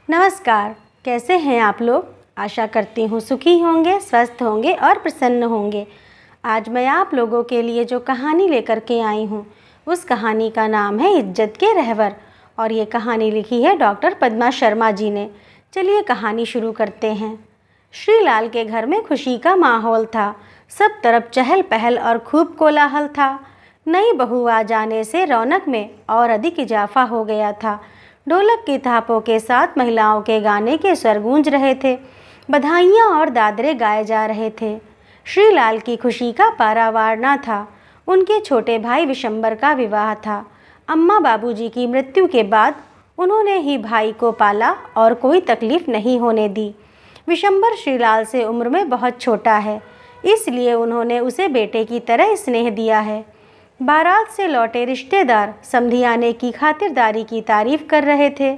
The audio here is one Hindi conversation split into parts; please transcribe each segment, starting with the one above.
नमस्कार, कैसे हैं आप लोग। आशा करती हूँ सुखी होंगे, स्वस्थ होंगे और प्रसन्न होंगे। आज मैं आप लोगों के लिए जो कहानी लेकर के आई हूँ उस कहानी का नाम है इज्जत के रहबर और ये कहानी लिखी है डॉक्टर पद्मा शर्मा जी ने। चलिए कहानी शुरू करते हैं। श्रीलाल के घर में खुशी का माहौल था। सब तरफ चहल पहल और खूब कोलाहल था। नई बहू आ जाने से रौनक में और अधिक इजाफा हो गया था। ढोलक की थापों के साथ महिलाओं के गाने के स्वर गूंज रहे थे। बधाइयाँ और दादरे गाए जा रहे थे। श्रीलाल की खुशी का पारावार न था। उनके छोटे भाई विशंबर का विवाह था। अम्मा बाबूजी की मृत्यु के बाद उन्होंने ही भाई को पाला और कोई तकलीफ नहीं होने दी। विशंबर श्रीलाल से उम्र में बहुत छोटा है, इसलिए उन्होंने उसे बेटे की तरह स्नेह दिया है। बारात से लौटे रिश्तेदार समधियाने की खातिरदारी की तारीफ कर रहे थे,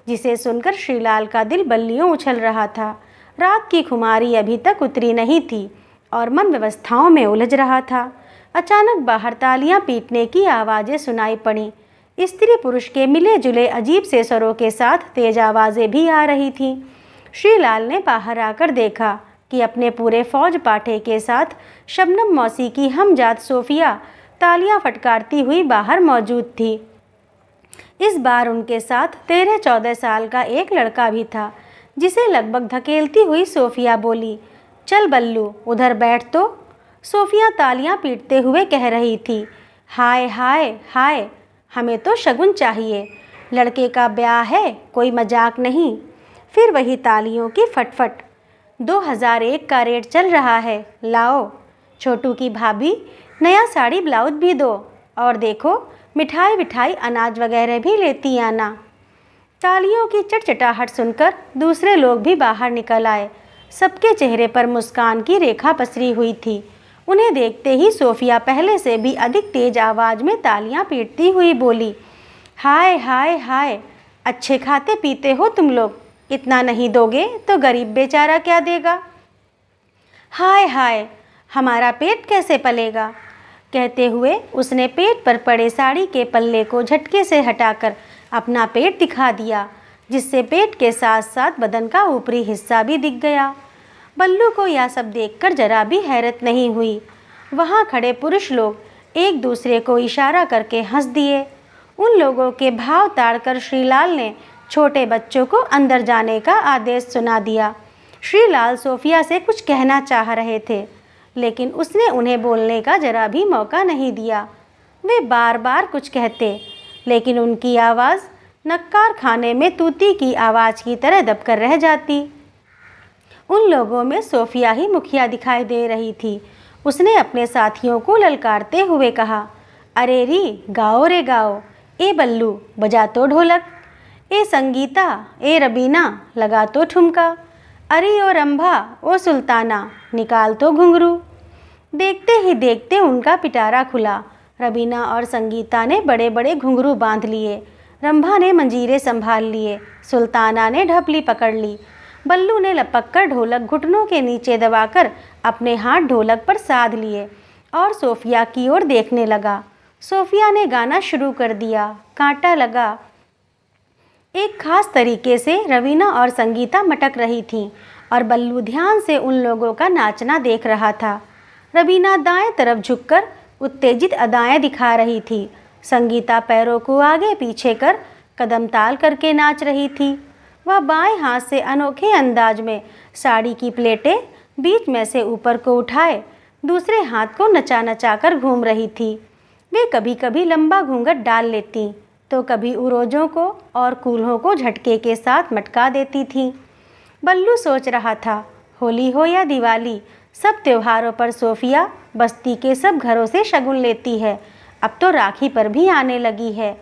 जिसे सुनकर श्रीलाल का दिल बल्लियों उछल रहा था। रात की खुमारी अभी तक उतरी नहीं थी और मन व्यवस्थाओं में उलझ रहा था। अचानक बाहर तालियां पीटने की आवाज़ें सुनाई पड़ी। स्त्री पुरुष के मिले जुले अजीब से स्वरों के साथ तेज आवाज़ें भी आ रही थीं। श्रीलाल ने बाहर आकर देखा कि अपने पूरे फौज पाठे के साथ शबनम मौसी की हमजात सोफिया तालियां फटकारती हुई बाहर मौजूद थी। इस बार उनके साथ 13-14 साल का एक लड़का भी था, जिसे लगभग धकेलती हुई सोफिया बोली, चल बल्लू उधर बैठ तो। सोफिया तालियां पीटते हुए कह रही थी, हाय हाय हाय, हमें तो शगुन चाहिए, लड़के का ब्याह है, कोई मजाक नहीं। फिर वही तालियों की फटफट। 2001 का रेट चल रहा है, लाओ। छोटू की भाभी नया साड़ी ब्लाउज भी दो, और देखो मिठाई विठाई अनाज वगैरह भी लेती आना। तालियों की चटचटाहट सुनकर दूसरे लोग भी बाहर निकल आए। सबके चेहरे पर मुस्कान की रेखा पसरी हुई थी। उन्हें देखते ही सोफिया पहले से भी अधिक तेज आवाज़ में तालियां पीटती हुई बोली, हाय हाय हाय, अच्छे खाते पीते हो तुम लोग, इतना नहीं दोगे तो गरीब बेचारा क्या देगा। हाय हाय, हमारा पेट कैसे पलेगा। कहते हुए उसने पेट पर पड़े साड़ी के पल्ले को झटके से हटाकर अपना पेट दिखा दिया, जिससे पेट के साथ साथ बदन का ऊपरी हिस्सा भी दिख गया। बल्लू को यह सब देखकर जरा भी हैरत नहीं हुई। वहाँ खड़े पुरुष लोग एक दूसरे को इशारा करके हंस दिए। उन लोगों के भाव ताड़कर श्रीलाल ने छोटे बच्चों को अंदर जाने का आदेश सुना दिया। श्रीलाल सोफिया से कुछ कहना चाह रहे थे, लेकिन उसने उन्हें बोलने का जरा भी मौका नहीं दिया। वे बार बार कुछ कहते, लेकिन उनकी आवाज़ नक्कार खाने में तूती की आवाज़ की तरह दबकर रह जाती। उन लोगों में सोफिया ही मुखिया दिखाई दे रही थी। उसने अपने साथियों को ललकारते हुए कहा, अरे री, गाओ रे गाओ, ए बल्लू बजा तो ढोलक, ए संगीता, ए रबीना लगा तो ठुमका, अरे ओ रंभा, ओ सुल्ताना निकाल तो घुंघरू। देखते ही देखते उनका पिटारा खुला। रबीना और संगीता ने बड़े बड़े घुंघरू बांध लिए, रंभा ने मंजीरे संभाल लिए, सुल्ताना ने ढपली पकड़ ली। बल्लू ने लपककर ढोलक घुटनों के नीचे दबाकर अपने हाथ ढोलक पर साध लिए और सोफिया की ओर देखने लगा। सोफिया ने गाना शुरू कर दिया। कांटा लगा। एक खास तरीके से रवीना और संगीता मटक रही थीं और बल्लू ध्यान से उन लोगों का नाचना देख रहा था। रवीना दाएं तरफ झुककर उत्तेजित अदाएं दिखा रही थी। संगीता पैरों को आगे पीछे कर कदम ताल करके नाच रही थी। वह बाएं हाथ से अनोखे अंदाज में साड़ी की प्लेटें बीच में से ऊपर को उठाए दूसरे हाथ को नचा नचा कर घूम रही थी। वे कभी कभी लंबा घूंघट डाल लेती तो कभी उरोजों को और कूल्हों को झटके के साथ मटका देती थीं। बल्लू सोच रहा था, होली हो या दिवाली, सब त्योहारों पर सोफिया बस्ती के सब घरों से शगुन लेती है। अब तो राखी पर भी आने लगी है।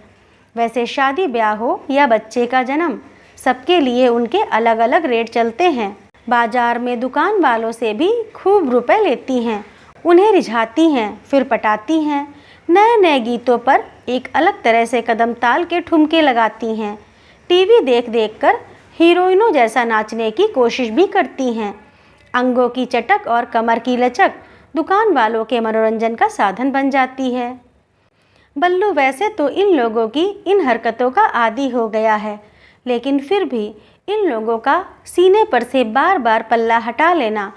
वैसे शादी ब्याह हो या बच्चे का जन्म, सबके लिए उनके अलग अलग रेट चलते हैं। बाजार में दुकान वालों से भी खूब रुपए लेती हैं, उन्हें रिझाती हैं, फिर पटाती हैं। नए नए गीतों पर एक अलग तरह से कदम ताल के ठुमके लगाती हैं। टीवी देख देख कर हीरोइनों जैसा नाचने की कोशिश भी करती हैं। अंगों की चटक और कमर की लचक दुकान वालों के मनोरंजन का साधन बन जाती है। बल्लू वैसे तो इन लोगों की इन हरकतों का आदी हो गया है, लेकिन फिर भी इन लोगों का सीने पर से बार बार पल्ला हटा लेना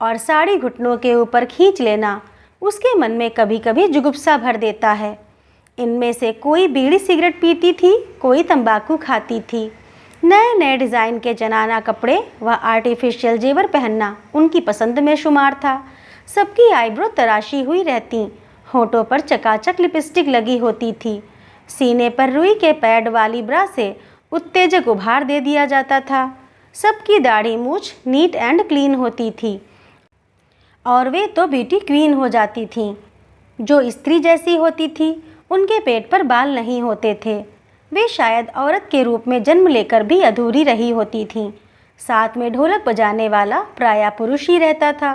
और साड़ी घुटनों के ऊपर खींच लेना उसके मन में कभी कभी जुगुप्सा भर देता है। इनमें से कोई बीड़ी सिगरेट पीती थी, कोई तंबाकू खाती थी। नए नए डिज़ाइन के जनाना कपड़े व आर्टिफिशियल जेवर पहनना उनकी पसंद में शुमार था। सबकी आईब्रो तराशी हुई रहती, होठों पर चकाचक लिपस्टिक लगी होती थी। सीने पर रुई के पैड वाली ब्रा से उत्तेजक उभार दे दिया जाता था। सबकी दाढ़ी मूछ नीट एंड क्लीन होती थी और वे तो ब्यूटी क्वीन हो जाती थीं। जो स्त्री जैसी होती थी उनके पेट पर बाल नहीं होते थे। वे शायद औरत के रूप में जन्म लेकर भी अधूरी रही होती थीं। साथ में ढोलक बजाने वाला प्रायः पुरुष ही रहता था।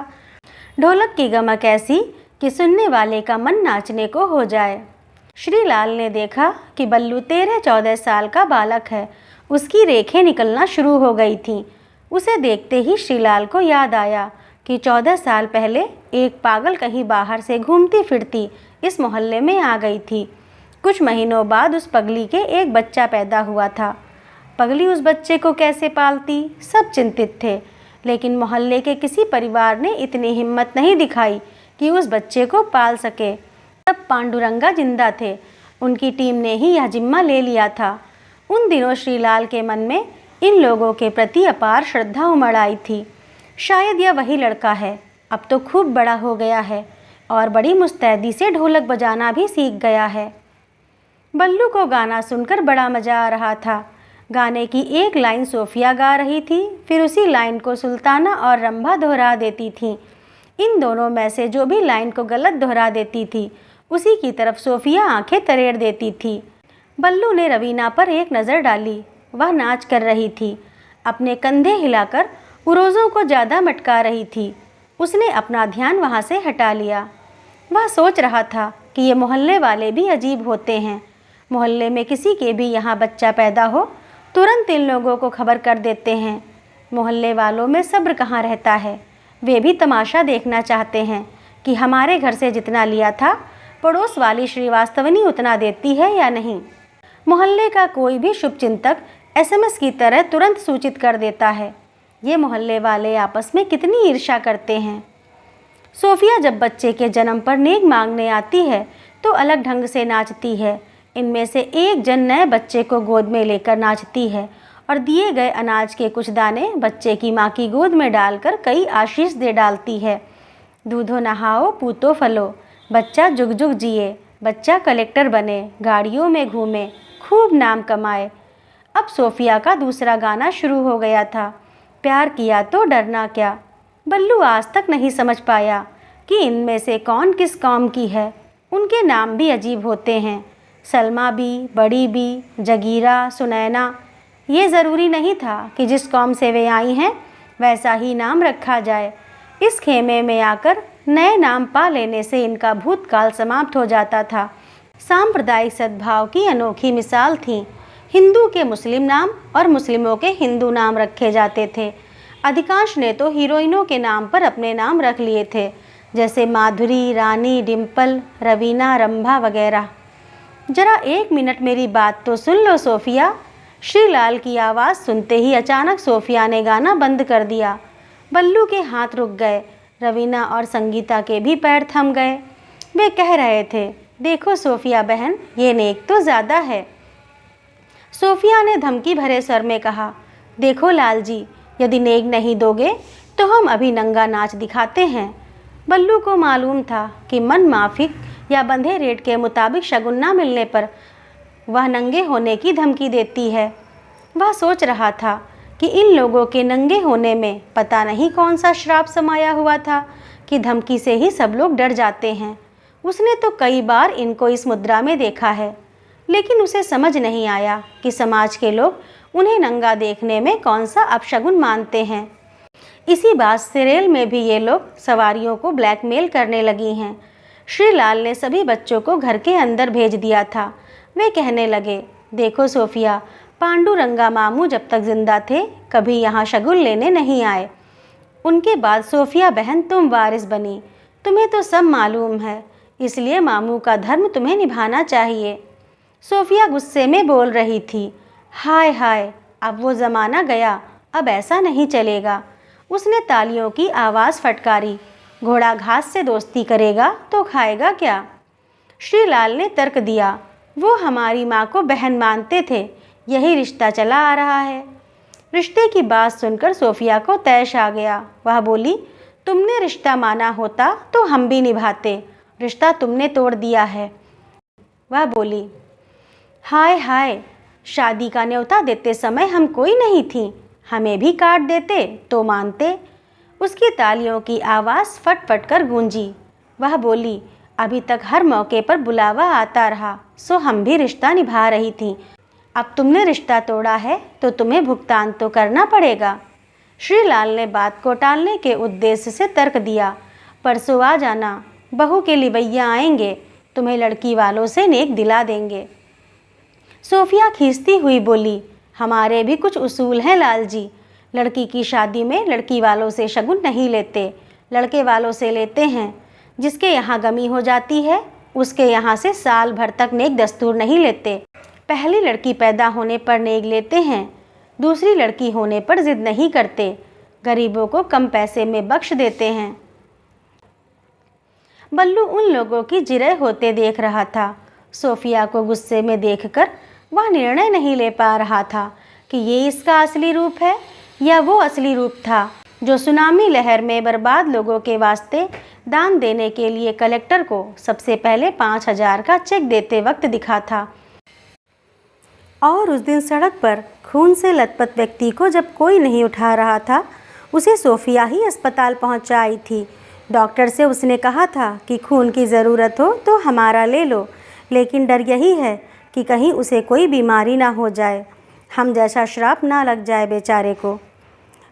ढोलक की गमक ऐसी कि सुनने वाले का मन नाचने को हो जाए। श्रीलाल ने देखा कि बल्लू 13-14 साल का बालक है। उसकी रेखें निकलना शुरू हो गई थीं। उसे देखते ही श्रीलाल को याद आया कि 14 साल पहले एक पागल कहीं बाहर से घूमती फिरती इस मोहल्ले में आ गई थी। कुछ महीनों बाद उस पगली के एक बच्चा पैदा हुआ था। पगली उस बच्चे को कैसे पालती, सब चिंतित थे, लेकिन मोहल्ले के किसी परिवार ने इतनी हिम्मत नहीं दिखाई कि उस बच्चे को पाल सके। तब पांडुरंगा जिंदा थे। उनकी टीम ने ही यह जिम्मा ले लिया था। उन दिनों श्रीलाल के मन में इन लोगों के प्रति अपार श्रद्धा उमड़ आई थी। शायद यह वही लड़का है। अब तो खूब बड़ा हो गया है और बड़ी मुस्तैदी से ढोलक बजाना भी सीख गया है। बल्लू को गाना सुनकर बड़ा मज़ा आ रहा था। गाने की एक लाइन सोफिया गा रही थी, फिर उसी लाइन को सुल्ताना और रंभा दोहरा देती थीं। इन दोनों में से जो भी लाइन को गलत दोहरा देती थी उसी की तरफ सोफिया आंखें तरेड़ देती थी। बल्लू ने रवीना पर एक नज़र डाली। वह नाच कर रही थी, अपने कंधे हिलाकर उरोज़ों को ज़्यादा मटका रही थी। उसने अपना ध्यान वहाँ से हटा लिया। वह सोच रहा था कि ये मोहल्ले वाले भी अजीब होते हैं। मोहल्ले में किसी के भी यहाँ बच्चा पैदा हो तुरंत इन लोगों को खबर कर देते हैं। मोहल्ले वालों में सब्र कहाँ रहता है। वे भी तमाशा देखना चाहते हैं कि हमारे घर से जितना लिया था पड़ोस वाली श्रीवास्तवनी उतना देती है या नहीं। मोहल्ले का कोई भी शुभचिंतक SMS की तरह तुरंत सूचित कर देता है। ये मोहल्ले वाले आपस में कितनी ईर्ष्या करते हैं। सोफिया जब बच्चे के जन्म पर नेक मांगने आती है तो अलग ढंग से नाचती है। इनमें से एक जन नए बच्चे को गोद में लेकर नाचती है और दिए गए अनाज के कुछ दाने बच्चे की माँ की गोद में डालकर कई आशीष दे डालती है। दूधो नहाओ पूतो फलो, बच्चा जुग जुग जिए, बच्चा कलेक्टर बने, गाड़ियों में घूमे, खूब नाम कमाए। अब सोफिया का दूसरा गाना शुरू हो गया था, प्यार किया तो डरना क्या। बल्लू आज तक नहीं समझ पाया कि इनमें से कौन किस कौम की है। उनके नाम भी अजीब होते हैं, सलमा भी, बड़ी भी, जगीरा, सुनैना। ये ज़रूरी नहीं था कि जिस कौम से वे आई हैं वैसा ही नाम रखा जाए। इस खेमे में आकर नए नाम पा लेने से इनका भूतकाल समाप्त हो जाता था। सांप्रदायिक सद्भाव की अनोखी मिसाल थी। हिंदू के मुस्लिम नाम और मुस्लिमों के हिंदू नाम रखे जाते थे। अधिकांश ने तो हीरोइनों के नाम पर अपने नाम रख लिए थे, जैसे माधुरी, रानी, डिम्पल, रवीना, रंभा वगैरह। जरा 1 मिनट मेरी बात तो सुन लो सोफिया। श्रीलाल की आवाज़ सुनते ही अचानक सोफिया ने गाना बंद कर दिया। बल्लू के हाथ रुक गए। रवीना और संगीता के भी पैर थम गए। वे कह रहे थे, देखो सोफिया बहन, ये नेक तो ज़्यादा है। सोफिया ने धमकी भरे स्वर में कहा, देखो लाल जी, यदि नेक नहीं दोगे तो हम अभी नंगा नाच दिखाते हैं। बल्लू को मालूम था कि मन माफिक या बंधे रेट के मुताबिक शगुन ना मिलने पर वह नंगे होने की धमकी देती है। वह सोच रहा था कि इन लोगों के नंगे होने में पता नहीं कौन सा श्राप समाया हुआ था कि धमकी से ही सब लोग डर जाते हैं। उसने तो कई बार इनको इस मुद्रा में देखा है, लेकिन उसे समझ नहीं आया कि समाज के लोग उन्हें नंगा देखने में कौन सा अपशगुन मानते हैं। इसी बात से रेल में भी ये लोग सवारियों को ब्लैकमेल करने लगी हैं। श्रीलाल ने सभी बच्चों को घर के अंदर भेज दिया था। वे कहने लगे, देखो सोफिया, पांडुरंगा मामू जब तक जिंदा थे कभी यहाँ शगुन लेने नहीं आए। उनके बाद सोफिया बहन तुम वारिस बनी। तुम्हें तो सब मालूम है, इसलिए मामू का धर्म तुम्हें निभाना चाहिए। सोफिया गुस्से में बोल रही थी, हाय हाय, अब वो ज़माना गया, अब ऐसा नहीं चलेगा। उसने तालियों की आवाज़ फटकारी। घोड़ा घास से दोस्ती करेगा तो खाएगा क्या? श्रीलाल ने तर्क दिया। वो हमारी माँ को बहन मानते थे, यही रिश्ता चला आ रहा है। रिश्ते की बात सुनकर सोफिया को तैश आ गया। वह बोली, तुमने रिश्ता माना होता तो हम भी निभाते, रिश्ता तुमने तोड़ दिया है। वह बोली, हाय हाय, शादी का न्योता देते समय हम कोई नहीं थी, हमें भी काट देते तो मानते। उसकी तालियों की आवाज़ फट फट कर गूंजी। वह बोली, अभी तक हर मौके पर बुलावा आता रहा, सो हम भी रिश्ता निभा रही थी। अब तुमने रिश्ता तोड़ा है तो तुम्हें भुगतान तो करना पड़ेगा। श्रीलाल ने बात को टालने के उद्देश्य से तर्क दिया, परसों आ जाना, बहू के लिवैया आएंगे, तुम्हें लड़की वालों से नेक दिला देंगे। सोफिया खींचती हुई बोली, हमारे भी कुछ उसूल हैं लाल जी। लड़की की शादी में लड़की वालों से शगुन नहीं लेते, लड़के वालों से लेते हैं। जिसके यहाँ गमी हो जाती है उसके यहाँ से साल भर तक नेक दस्तूर नहीं लेते। पहली लड़की पैदा होने पर नेक लेते हैं, दूसरी लड़की होने पर जिद नहीं करते, गरीबों को कम पैसे में बख्श देते हैं। बल्लू उन लोगों की जिरह होते देख रहा था। सोफिया को गुस्से में देखकर वह निर्णय नहीं ले पा रहा था कि ये इसका असली रूप है या वो असली रूप था जो सुनामी लहर में बर्बाद लोगों के वास्ते दान देने के लिए कलेक्टर को सबसे पहले 5,000 का चेक देते वक्त दिखा था। और उस दिन सड़क पर खून से लथपथ व्यक्ति को जब कोई नहीं उठा रहा था, उसे सोफिया ही अस्पताल पहुंचाई थी। डॉक्टर से उसने कहा था कि खून की ज़रूरत हो तो हमारा ले लो, लेकिन डर यही है कि कहीं उसे कोई बीमारी ना हो जाए, हम जैसा श्राप ना लग जाए बेचारे को।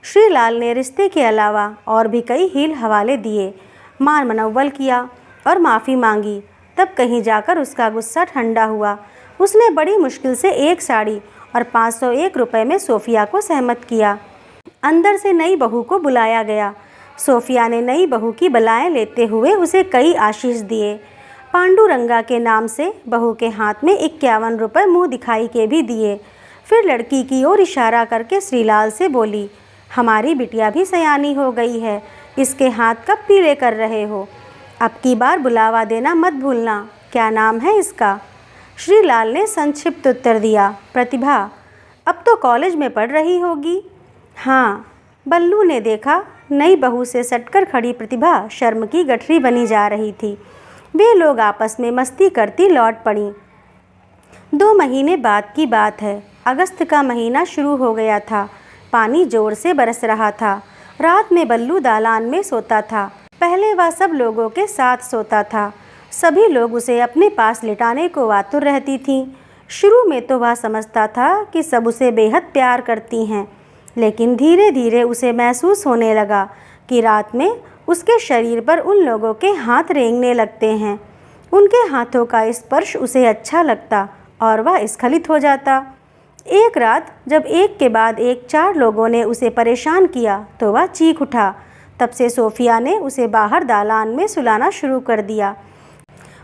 श्रीलाल ने रिश्ते के अलावा और भी कई हील हवाले दिए, मान मनव्वल किया और माफ़ी मांगी। तब कहीं जाकर उसका गुस्सा ठंडा हुआ। उसने बड़ी मुश्किल से एक साड़ी और 501 रुपये में सोफिया को सहमत किया। अंदर से नई बहू को बुलाया गया। सोफिया ने नई बहू की बलाएं लेते हुए उसे कई आशीष दिए। पांडुरंगा के नाम से बहू के हाथ में 51 रुपये मुँह दिखाई के भी दिए। फिर लड़की की ओर इशारा करके श्रीलाल से बोली, हमारी बिटिया भी सयानी हो गई है, इसके हाथ कब पीले कर रहे हो? अब की बार बुलावा देना मत भूलना। क्या नाम है इसका? श्रीलाल ने संक्षिप्त उत्तर दिया, प्रतिभा। अब तो कॉलेज में पढ़ रही होगी। हाँ। बल्लू ने देखा, नई बहू से सटकर खड़ी प्रतिभा शर्म की गठरी बनी जा रही थी। वे लोग आपस में मस्ती करती लौट पड़ी। 2 महीने बाद की बात है। अगस्त का महीना शुरू हो गया था। पानी जोर से बरस रहा था। रात में बल्लू दालान में सोता था। पहले वह सब लोगों के साथ सोता था। सभी लोग उसे अपने पास लिटाने को आतुर रहती थीं। शुरू में तो वह समझता था कि सब उसे बेहद प्यार करती हैं, लेकिन धीरे धीरे उसे महसूस होने लगा कि रात में उसके शरीर पर उन लोगों के हाथ रेंगने लगते हैं। उनके हाथों का स्पर्श उसे अच्छा लगता और वह स्खलित हो जाता। एक रात जब एक के बाद एक 4 लोगों ने उसे परेशान किया तो वह चीख उठा। तब से सोफिया ने उसे बाहर दालान में सुलाना शुरू कर दिया।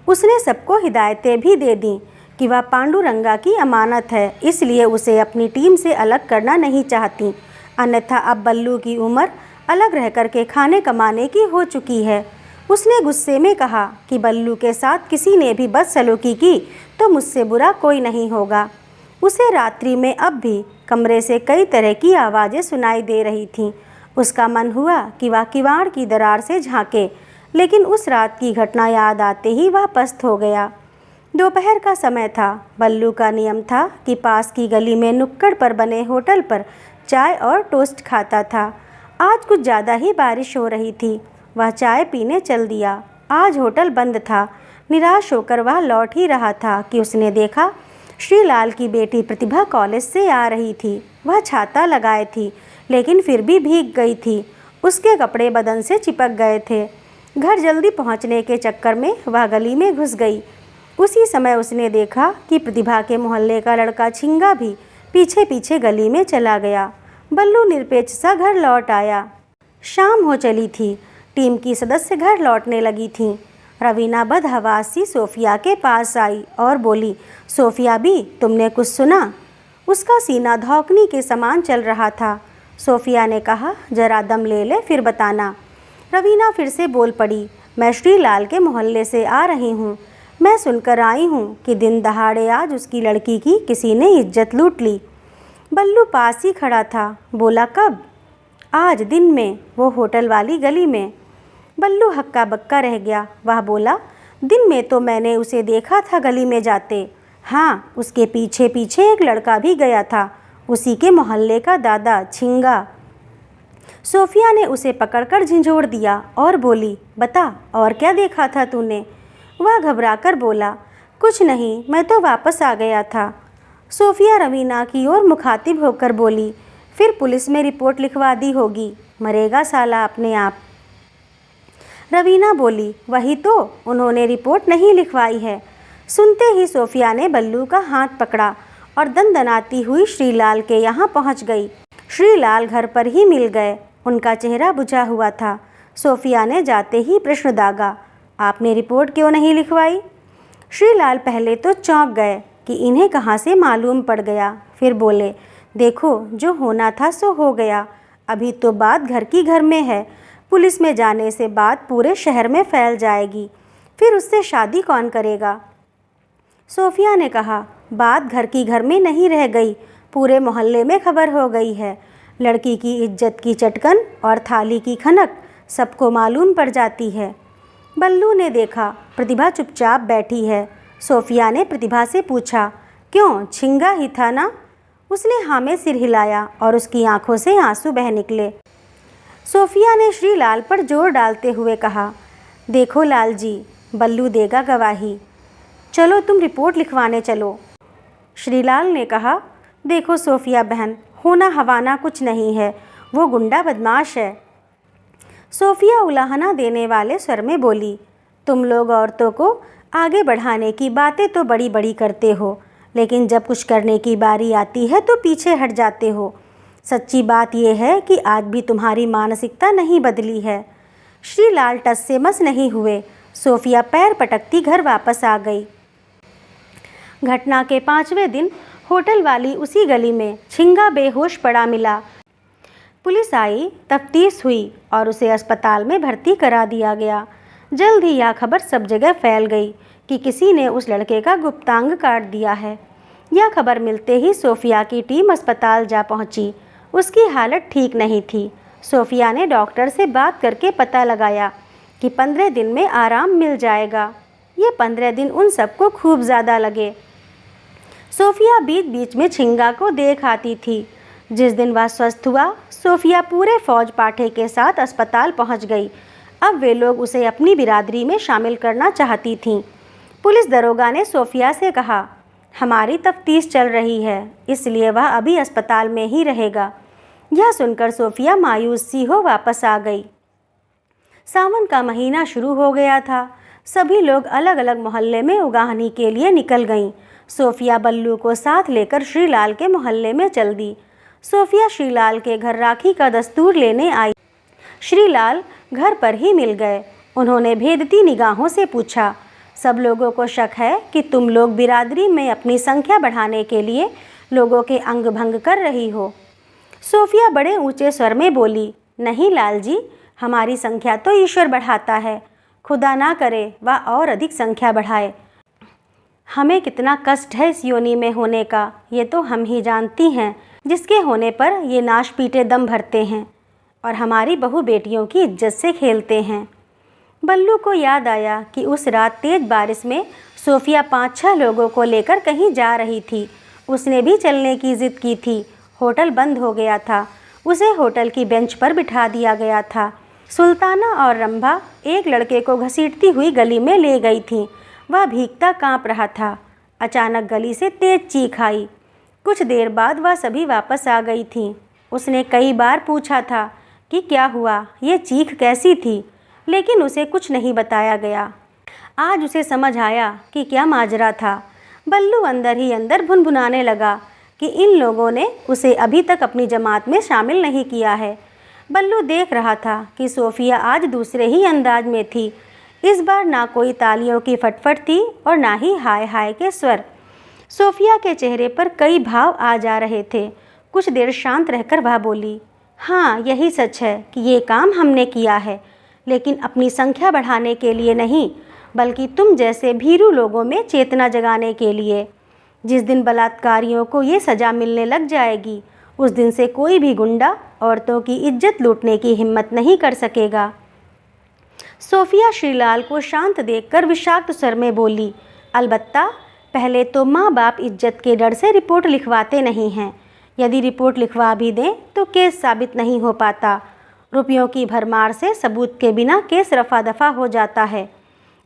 उसने सबको हिदायतें भी दे दी कि वह पांडुरंगा की अमानत है, इसलिए उसे अपनी टीम से अलग करना नहीं चाहती। अन्यथा अब बल्लू की उम्र अलग रह कर के खाने कमाने की हो चुकी है। उसने गुस्से में कहा कि बल्लू के साथ किसी ने भी बदसलूकी की तो मुझसे बुरा कोई नहीं होगा। उसे रात्रि में अब भी कमरे से कई तरह की आवाज़ें सुनाई दे रही थीं। उसका मन हुआ कि वह किवाड़ की दरार से झांके, लेकिन उस रात की घटना याद आते ही वह पस्त हो गया। दोपहर का समय था। बल्लू का नियम था कि पास की गली में नुक्कड़ पर बने होटल पर चाय और टोस्ट खाता था। आज कुछ ज़्यादा ही बारिश हो रही थी। वह चाय पीने चल दिया। आज होटल बंद था। निराश होकर वह लौट ही रहा था कि उसने देखा श्रीलाल की बेटी प्रतिभा कॉलेज से आ रही थी। वह छाता लगाए थी, लेकिन फिर भी भीग गई थी। उसके कपड़े बदन से चिपक गए थे। घर जल्दी पहुंचने के चक्कर में वह गली में घुस गई। उसी समय उसने देखा कि प्रतिभा के मोहल्ले का लड़का छिंगा भी पीछे पीछे गली में चला गया। बल्लू निरपेक्ष सा घर लौट आया। शाम हो चली थी। टीम की सदस्य घर लौटने लगी थीं। रवीना बदहवास सी सोफिया के पास आई और बोली, सोफिया भी, तुमने कुछ सुना? उसका सीना धौंकनी के समान चल रहा था। सोफिया ने कहा, जरा दम ले ले फिर बताना। रवीना फिर से बोल पड़ी, मैं श्रीलाल के मोहल्ले से आ रही हूँ। मैं सुनकर आई हूँ कि दिन दहाड़े आज उसकी लड़की की किसी ने इज्जत लूट ली। बल्लू पास ही खड़ा था। बोला, कब? आज दिन में, वो होटल वाली गली में। बल्लू हक्का बक्का रह गया। वह बोला, दिन में तो मैंने उसे देखा था गली में जाते। हाँ, उसके पीछे पीछे एक लड़का भी गया था, उसी के मोहल्ले का दादा छिंगा। सोफिया ने उसे पकड़कर झंझोड़ दिया और बोली, बता और क्या देखा था तूने? वह घबराकर बोला, कुछ नहीं, मैं तो वापस आ गया था। सोफिया रवीना की ओर मुखातिब होकर बोली, फिर पुलिस में रिपोर्ट लिखवा दी होगी, मरेगा साला अपने आप। रवीना बोली, वही तो, उन्होंने रिपोर्ट नहीं लिखवाई है। सुनते ही सोफिया ने बल्लू का हाथ पकड़ा और दनदनाती हुई श्रीलाल के यहाँ पहुँच गई। श्रीलाल घर पर ही मिल गए। उनका चेहरा बुझा हुआ था। सोफिया ने जाते ही प्रश्न दागा, आपने रिपोर्ट क्यों नहीं लिखवाई? श्रीलाल पहले तो चौंक गए कि इन्हें कहाँ से मालूम पड़ गया। फिर बोले, देखो, जो होना था सो हो गया। अभी तो बात घर की घर में है। पुलिस में जाने से बात पूरे शहर में फैल जाएगी, फिर उससे शादी कौन करेगा? सोफिया ने कहा, बात घर की घर में नहीं रह गई, पूरे मोहल्ले में खबर हो गई है। लड़की की इज्जत की चटकन और थाली की खनक सबको मालूम पड़ जाती है। बल्लू ने देखा प्रतिभा चुपचाप बैठी है। सोफिया ने प्रतिभा से पूछा, क्यों, छिंगा ही था ना? उसने हाँ में सिर हिलाया और उसकी आंखों से आंसू बह निकले। सोफिया ने श्रीलाल पर जोर डालते हुए कहा, देखो लाल जी, बल्लू देगा गवाही। चलो तुम रिपोर्ट लिखवाने चलो। श्रीलाल ने कहा, देखो सोफिया बहन, होना हवाना कुछ नहीं है, वो गुंडा बदमाश है। सोफिया उलाहना देने वाले स्वर में बोली, तुम लोग औरतों को आगे बढ़ाने की बातें तो बड़ी बड़ी करते हो, लेकिन जब कुछ करने की बारी आती है तो पीछे हट जाते हो। सच्ची बात यह है कि आज भी तुम्हारी मानसिकता नहीं बदली है। श्रीलाल टस से मस नहीं हुए। सोफिया पैर पटकती घर वापस आ गई। घटना के 5वें दिन होटल वाली उसी गली में छिंगा बेहोश पड़ा मिला। पुलिस आई, तफ्तीश हुई और उसे अस्पताल में भर्ती करा दिया गया। जल्द ही यह खबर सब जगह फैल गई कि किसी ने उस लड़के का गुप्तांग काट दिया है। यह खबर मिलते ही सोफिया की टीम अस्पताल जा पहुंची। उसकी हालत ठीक नहीं थी। सोफिया ने डॉक्टर से बात करके पता लगाया कि 15 दिन में आराम मिल जाएगा। ये 15 दिन उन सबको खूब ज़्यादा लगे। सोफिया बीच बीच में छिंगा को देख आती थी। जिस दिन वह स्वस्थ हुआ, सोफिया पूरे फौज पाठे के साथ अस्पताल पहुंच गई। अब वे लोग उसे अपनी बिरादरी में शामिल करना चाहती थीं। पुलिस दरोगा ने सोफिया से कहा, हमारी तफ्तीश चल रही है, इसलिए वह अभी अस्पताल में ही रहेगा। यह सुनकर सोफिया मायूस सी हो वापस आ गई। सावन का महीना शुरू हो गया था। सभी लोग अलग अलग मोहल्ले में उगाहनी के लिए निकल गईं। सोफिया बल्लू को साथ लेकर श्रीलाल के मोहल्ले में चल दी। सोफिया श्रीलाल के घर राखी का दस्तूर लेने आई। श्रीलाल घर पर ही मिल गए। उन्होंने भेदती निगाहों से पूछा, सब लोगों को शक है कि तुम लोग बिरादरी में अपनी संख्या बढ़ाने के लिए लोगों के अंग भंग कर रही हो। सोफिया बड़े ऊंचे स्वर में बोली, नहीं लाल जी, हमारी संख्या तो ईश्वर बढ़ाता है, खुदा ना करे वह और अधिक संख्या बढ़ाए। हमें कितना कष्ट है इस योनि में होने का, ये तो हम ही जानती हैं, जिसके होने पर ये नाश पीटे दम भरते हैं और हमारी बहू बेटियों की इज्जत से खेलते हैं। बल्लू को याद आया कि उस रात तेज बारिश में सोफिया 5-6 लोगों को लेकर कहीं जा रही थी। उसने भी चलने की जिद की थी। होटल बंद हो गया था। उसे होटल की बेंच पर बिठा दिया गया था। सुल्ताना और रंभा एक लड़के को घसीटती हुई गली में ले गई थीं। वह भीगता कांप रहा था। अचानक गली से तेज चीख आई। कुछ देर बाद वह सभी वापस आ गई थीं। उसने कई बार पूछा था कि क्या हुआ, ये चीख कैसी थी, लेकिन उसे कुछ नहीं बताया गया। आज उसे समझ आया कि क्या माजरा था। बल्लू अंदर ही अंदर भुनभुनाने लगा कि इन लोगों ने उसे अभी तक अपनी जमात में शामिल नहीं किया है। बल्लू देख रहा था कि सोफिया आज दूसरे ही अंदाज में थी। इस बार ना कोई तालियों की फटफट थी और ना ही हाय हाय के स्वर। सोफिया के चेहरे पर कई भाव आ जा रहे थे। कुछ देर शांत रहकर वह बोली, हाँ, यही सच है कि ये काम हमने किया है, लेकिन अपनी संख्या बढ़ाने के लिए नहीं, बल्कि तुम जैसे भीरू लोगों में चेतना जगाने के लिए। जिस दिन बलात्कारियों को ये सज़ा मिलने लग जाएगी, उस दिन से कोई भी गुंडा औरतों की इज्जत लूटने की हिम्मत नहीं कर सकेगा। सोफिया श्रीलाल को शांत देखकर विषाक्त स्वर में बोली, अलबत्ता पहले तो माँ बाप इज्जत के डर से रिपोर्ट लिखवाते नहीं हैं। यदि रिपोर्ट लिखवा भी दें तो केस साबित नहीं हो पाता। रुपयों की भरमार से सबूत के बिना केस रफा दफा हो जाता है।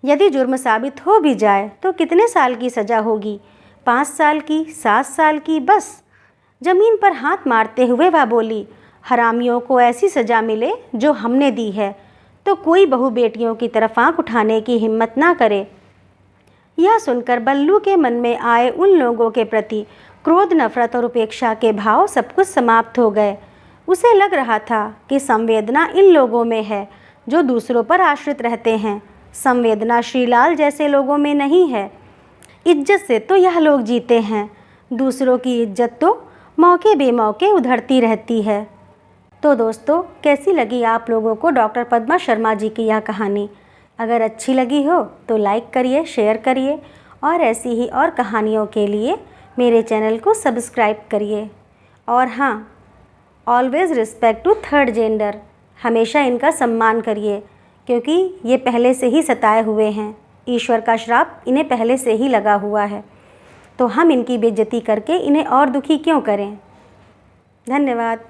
यदि जुर्म साबित हो भी जाए तो कितने साल की सज़ा होगी? 5 साल की, 7 साल की, बस। जमीन पर हाथ मारते हुए वह बोली, हरामियों को ऐसी सज़ा मिले जो हमने दी है, तो कोई बहू बेटियों की तरफ आंख उठाने की हिम्मत ना करे। यह सुनकर बल्लू के मन में आए उन लोगों के प्रति क्रोध, नफरत और उपेक्षा के भाव सब कुछ समाप्त हो गए। उसे लग रहा था कि संवेदना इन लोगों में है जो दूसरों पर आश्रित रहते हैं। संवेदना श्रीलाल जैसे लोगों में नहीं है। इज्जत से तो यह लोग जीते हैं, दूसरों की इज्जत तो मौके बेमौके उधड़ती रहती है। तो दोस्तों, कैसी लगी आप लोगों को डॉक्टर पद्मा शर्मा जी की यह कहानी? अगर अच्छी लगी हो तो लाइक करिए, शेयर करिए और ऐसी ही और कहानियों के लिए मेरे चैनल को सब्सक्राइब करिए। और हाँ, always respect to third gender, हमेशा इनका सम्मान करिए, क्योंकि ये पहले से ही सताए हुए हैं। ईश्वर का श्राप इन्हें पहले से ही लगा हुआ है, तो हम इनकी बेइज्जती करके इन्हें और दुखी क्यों करें। धन्यवाद।